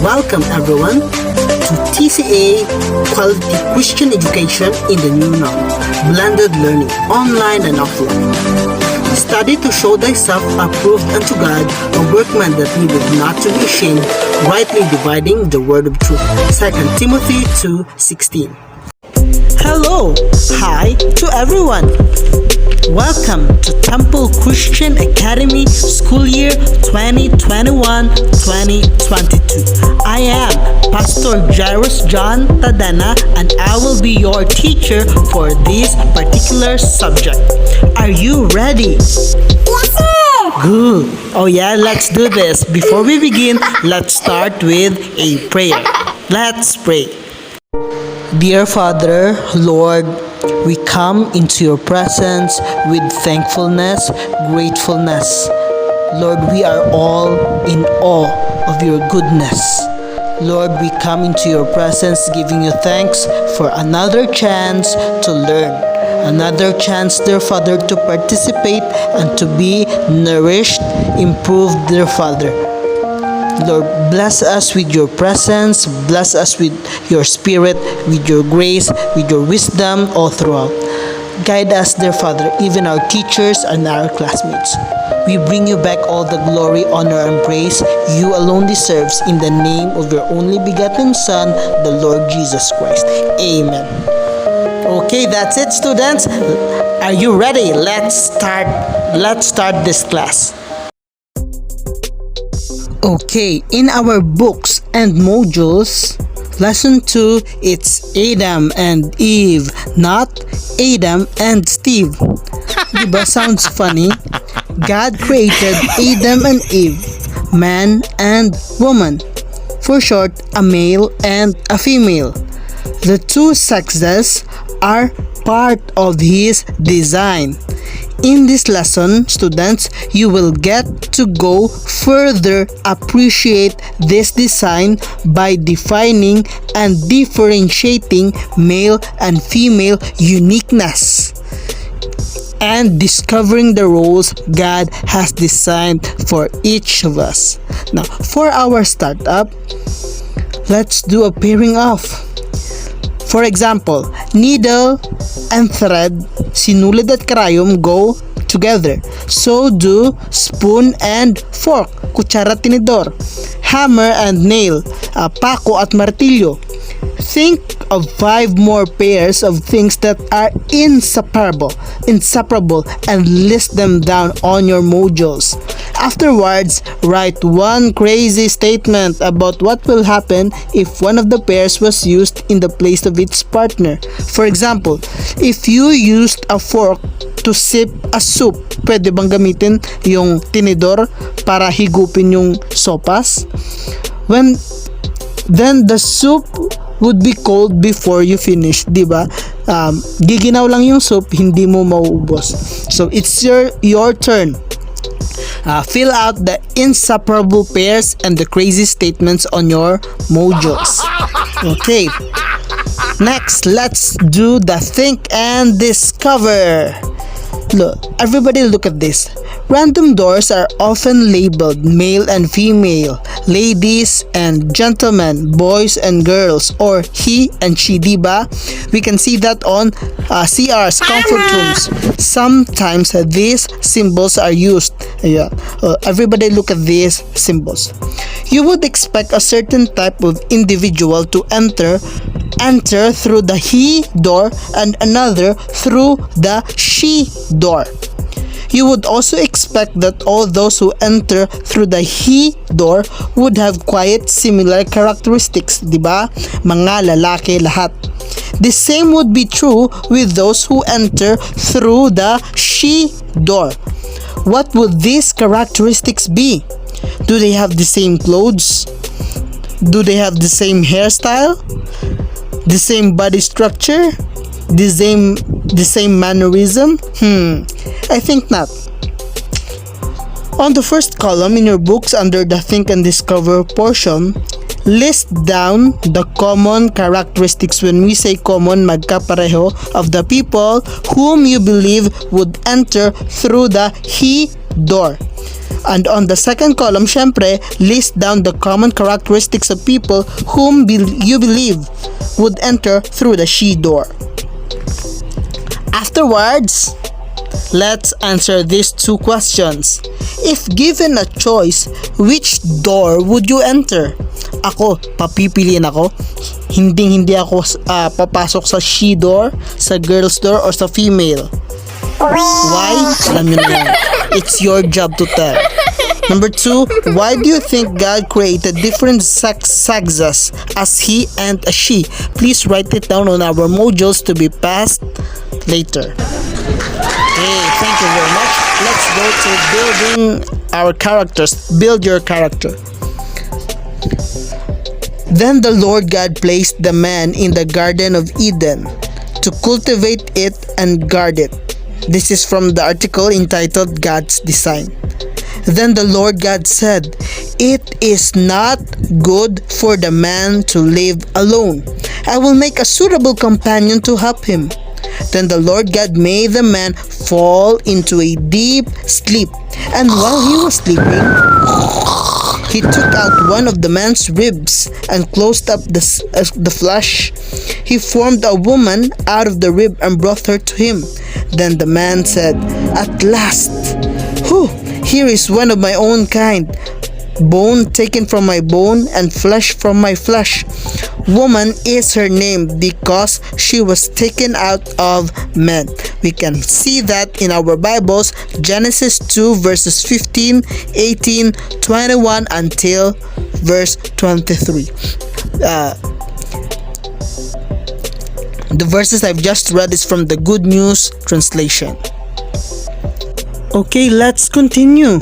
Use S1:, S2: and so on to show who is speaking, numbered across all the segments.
S1: Welcome everyone to TCA Quality Christian Education in the New Norm, blended learning, online and offline. Study to show thyself approved unto God, a workman that needeth not to be ashamed, rightly dividing the word of truth. 2 Timothy 2:16. Hello, hi to everyone. Welcome to Temple Christian Academy School Year 2021-2022. I am Pastor Jairus John Tadana and I will be your teacher for this particular subject. Are you ready?
S2: Yes, sir!
S1: Good. Oh yeah, let's do this. Before we begin, let's start with a prayer. Let's pray. Dear Father, Lord, we come into your presence with thankfulness, gratefulness. Lord, we are all in awe of your goodness. Lord, we come into your presence giving you thanks for another chance to learn. Another chance, dear Father, to participate and to be nourished, improved, dear Father. Lord, bless us with your presence, bless us with your spirit, with your grace, with your wisdom all throughout. Guide us, dear Father, even our teachers and our classmates. We bring you back all the glory, honor, and praise you alone deserves in the name of your only begotten Son, the Lord Jesus Christ. Amen. Okay, that's it, students. Are you ready? Let's start this class. Okay, in our books and modules, lesson 2, it's Adam and Eve, not Adam and Steve. Diba sounds funny? God created Adam and Eve, man and woman. For short, a male and a female. The two sexes are part of his design. In this lesson, students, you will get to go further appreciate this design by defining and differentiating male and female uniqueness and discovering the roles God has designed for each of us. Now, for our startup, let's do a pairing off. For example, needle and thread, sinulid at karayom go together. So do spoon and fork, kutsara tinidor, hammer and nail, pako at martilyo. Think of 5 more pairs of things that are inseparable, and list them down on your modules. Afterwards, write one crazy statement about what will happen if one of the pairs was used in the place of its partner. For example, if you used a fork to sip a soup, pwede bang gamitin yung tinidor para higupin yung sopas? Then the soup would be cold before you finish, diba? Giginaw lang yung soup, hindi mo mauubos. So it's your turn. Fill out the inseparable pairs and the crazy statements on your modules. Okay. Next, let's do the think and discover. Look, everybody look at this. Random doors are often labeled male and female, ladies and gentlemen, boys and girls, or he and she, diba? We can see that on CR's comfort rooms. Sometimes these symbols are used. Everybody look at these symbols. You would expect a certain type of individual to enter through the he door and another through the she door. You would also expect that all those who enter through the he door would have quite similar characteristics, diba? Mga lalaki lahat. The same would be true with those who enter through the she door. What would these characteristics be? Do they have the same clothes? Do they have the same hairstyle? The same body structure? The same mannerism? I think not. On the first column in your books under the Think and Discover portion, list down the common characteristics. When we say common, magkapareho, of the people whom you believe would enter through the he door. And on the second column, syempre, list down the common characteristics of people whom you believe would enter through the she door. Afterwards, let's answer these two questions. If given a choice, which door would you enter? Ako, papipiliin ako. Hindi ako papasok sa she door, sa girls door, or sa female. Why? Alam nyo na yan. It's your job to tell. Number 2, why do you think God created different sexes as he and a she? Please write it down on our modules to be passed later. Okay, thank you very much. Let's go to building our characters. Build your character. Then the Lord God placed the man in the Garden of Eden to cultivate it and guard it. This is from the article entitled God's Design. Then the Lord God said, "It is not good for the man to live alone. I will make a suitable companion to help him." Then the Lord God made the man fall into a deep sleep. And while he was sleeping, he took out one of the man's ribs and closed up the flesh. He formed a woman out of the rib and brought her to him. Then the man said, "At last, here is one of my own kind, bone taken from my bone and flesh from my flesh. Woman is her name because she was taken out of man." We can see that in our Bibles, Genesis 2 verses 15, 18, 21 until verse 23. The verses I've just read is from the Good News Translation. Okay, let's continue.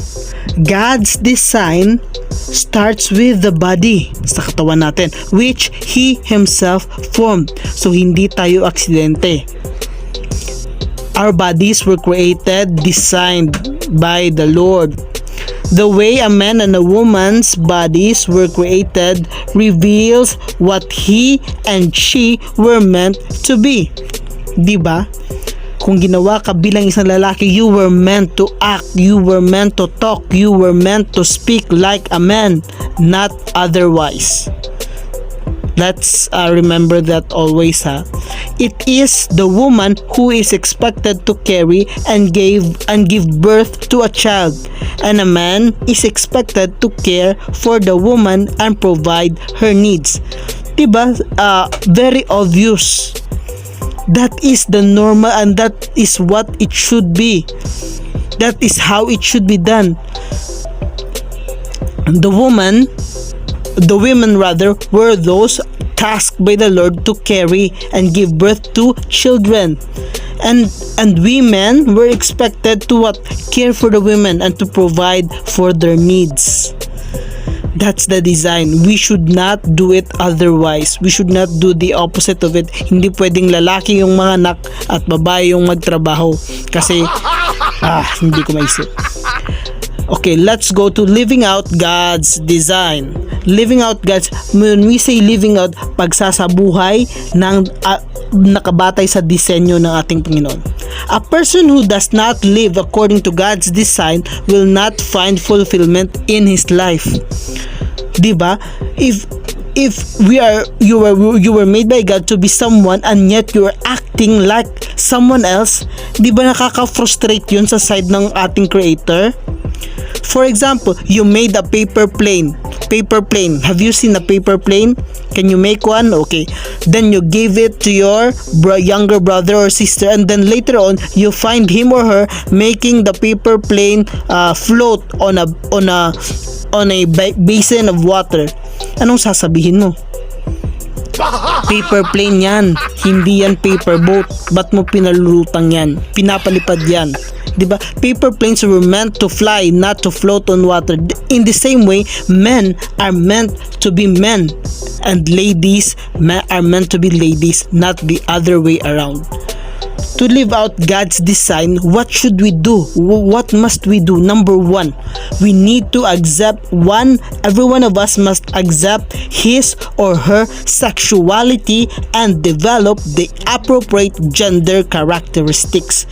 S1: God's design starts with the body sa katawan natin, which He Himself formed. So, hindi tayo aksidente. Our bodies were created, designed by the Lord. The way a man and a woman's bodies were created reveals what he and she were meant to be. Diba? Kung ginawa ka bilang isang lalaki, you were meant to act, you were meant to talk, you were meant to speak like a man, not otherwise. Let's remember that always, ha. It is the woman who is expected to carry and give birth to a child, and a man is expected to care for the woman and provide her needs. Diba? Very obvious. That is the normal and that is what it should be. That is how it should be done. The women were those tasked by the Lord to carry and give birth to children. And we men were expected to care for the women and to provide for their needs. That's the design. We should not do it otherwise. We should not do the opposite of it. Hindi pwedeng lalaki yung mga anak at babae yung magtrabaho. Kasi, hindi ko maisip. Okay, let's go to living out God's design. Living out God's, when we say living out, pagsasabuhay ng nakabatay sa disenyo ng ating Panginoon. A person who does not live according to God's design will not find fulfillment in his life. Diba? If you were made by God to be someone and yet you are acting like someone else, di ba nakaka-frustrate yun sa side ng ating Creator? For example, you made a paper plane. Have you seen a paper plane? Can you make one? Okay. Then you give it to your younger brother or sister, and then later on you find him or her making the paper plane float on a basin of water. Anong sasabihin mo? Paper plane yan, hindi yan paper boat. Ba't mo pinalulutang yan? Pinapalipad yan. Diba? Paper planes were meant to fly, not to float on water. In the same way, men are meant to be men, and ladies are meant to be ladies, not the other way around. To live out God's design, what should we do? What must we do? Number one, we need to every one of us must accept his or her sexuality and develop the appropriate gender characteristics.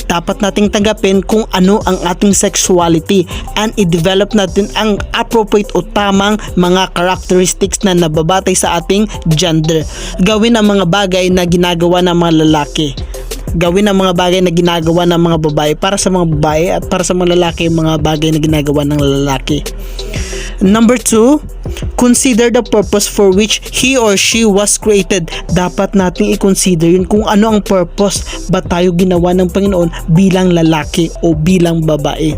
S1: Dapat nating tanggapin kung ano ang ating sexuality and i-develop natin ang appropriate o tamang mga characteristics na nababatay sa ating gender. Gawin ang mga bagay na ginagawa ng mga lalaki. Gawin ang mga bagay na ginagawa ng mga babae para sa mga babae at para sa mga lalaki mga bagay na ginagawa ng lalaki. Number 2, consider the purpose for which he or she was created. Dapat nating i-consider yun kung ano ang purpose ba tayo ginawa ng Panginoon bilang lalaki o bilang babae.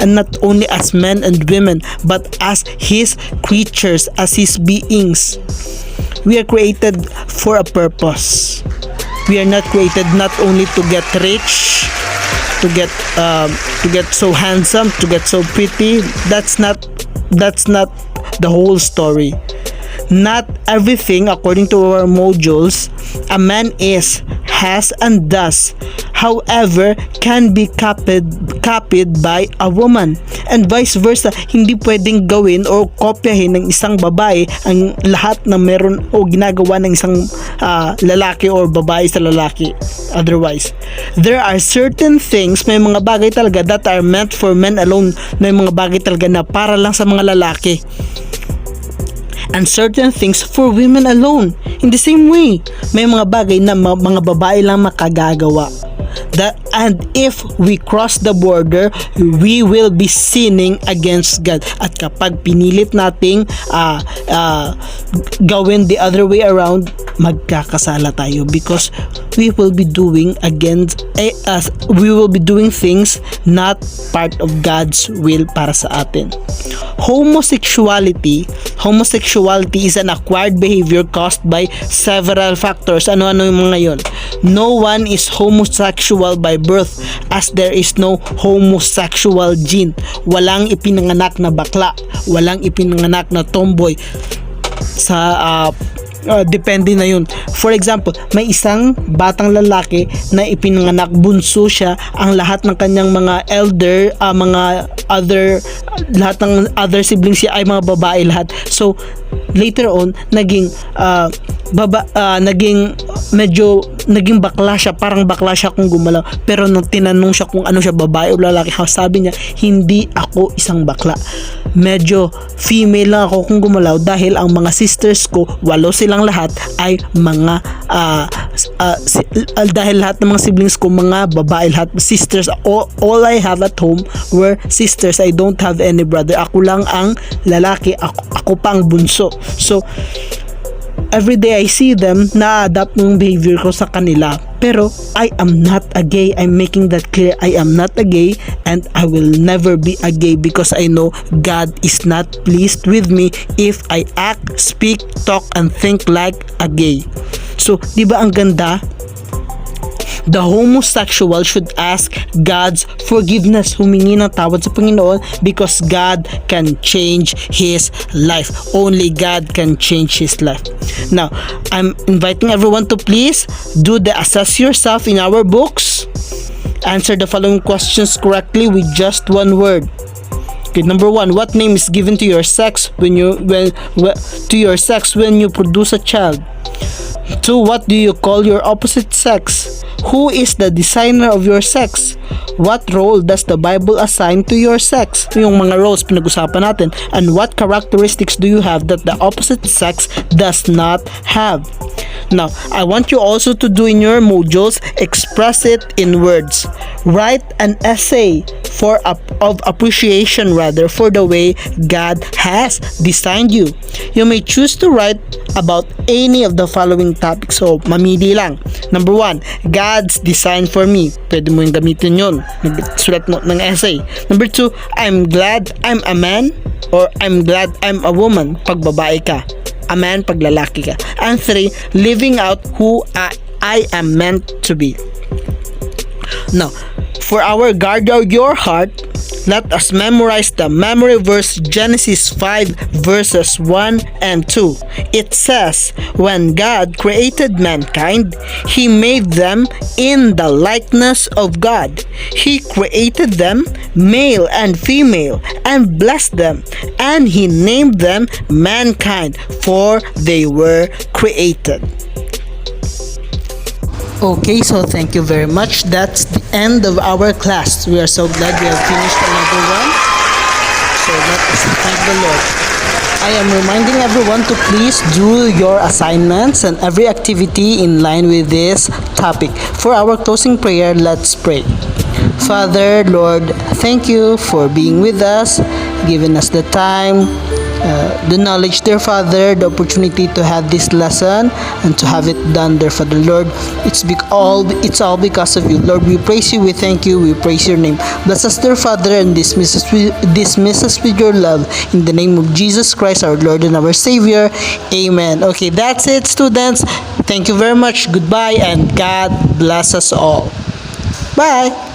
S1: And not only as men and women but as His creatures, as His beings. We are created for a purpose. We are not created not only to get rich, to get so handsome, to get so pretty. That's not the whole story. Not everything, according to our modules, a man is, has, and does, however, can be copied by a woman. And vice versa, hindi pwedeng gawin o kopyahin ng isang babae ang lahat na meron o ginagawa ng isang lalaki or babae sa lalaki. Otherwise, there are certain things, may mga bagay talaga that are meant for men alone, may mga bagay talaga na para lang sa mga lalaki. And certain things for women alone. In the same way, may mga bagay na mga babae lang makagagawa. And if we cross the border, we will be sinning against God. At kapag pinilit nating gawin the other way around, magkakasala tayo because we will be doing things not part of God's will para sa atin. Homosexuality is an acquired behavior caused by several factors. Ano-ano yung mga yon? No one is homosexual by birth as there is no homosexual gene. Walang ipinanganak na bakla, walang ipinanganak na tomboy. Depende na yun. For example, may isang batang lalaki na ipinanganak, bunso siya, ang lahat ng kanyang mga lahat ng other siblings siya ay mga babae lahat. So later on naging bakla siya, parang bakla siya kung gumalaw. Pero nung tinanong siya kung ano siya, babae o lalaki, sabi niya, hindi ako isang bakla, medyo female lang ako kung gumalaw dahil ang mga sisters ko, 8 silang lahat, ay mga dahil lahat ng mga siblings ko mga babae lahat, sisters. All I have at home were sisters. I don't have any brother. Ako lang ang lalaki, ako pa ang bunso. So every day I see them, na-adapt ng behavior ko sa kanila. Pero I am not a gay. I'm making that clear. I am not a gay and I will never be a gay because I know God is not pleased with me if I act, speak, talk, and think like a gay. So, di ba ang ganda? The homosexual should ask God's forgiveness, humingi ng tawad sa Panginoon, because God can change his life. Only God can change his life. Now, I'm inviting everyone to please do the assess yourself in our books. Answer the following questions correctly with just one word. Okay, number 1, what name is given to your sex when you produce a child? 2, what do you call your opposite sex? Who is the designer of your sex? What role does the Bible assign to your sex? Yung mga roles pinag-usapan natin. And what characteristics do you have that the opposite sex does not have? Now, I want you also to do in your modules, express it in words. Write an essay of appreciation for the way God has designed you. You may choose to write about any of the following topics. So, mamili lang. Number 1, God's design for me. Pwede mo yung gamitin yun. Sulat mo ng essay. Number 2, I'm glad I'm a man, or I'm glad I'm a woman pag babae ka. A man pag lalaki ka. And 3, living out who I am meant to be. Now, For our guard of your heart, let us memorize the memory verse Genesis 5 verses 1 and 2. It says, when God created mankind, He made them in the likeness of God. He created them male and female and blessed them, and He named them mankind, for they were created. Okay, so thank you very much. That's the end of our class. We are so glad we have finished another one. So let us thank the Lord. I am reminding everyone to please do your assignments and every activity in line with this topic. For our closing prayer, let's pray. Father, Lord, thank you for being with us, giving us the time, the knowledge, dear Father, the opportunity to have this lesson and to have it done, dear Father, Lord. It's all because of you, Lord. We praise you, we thank you, we praise your name. Bless us, dear Father, and dismiss us with your love. In the name of Jesus Christ, our Lord and our Savior. Amen. Okay, that's it, students. Thank you very much. Goodbye, and God bless us all. Bye.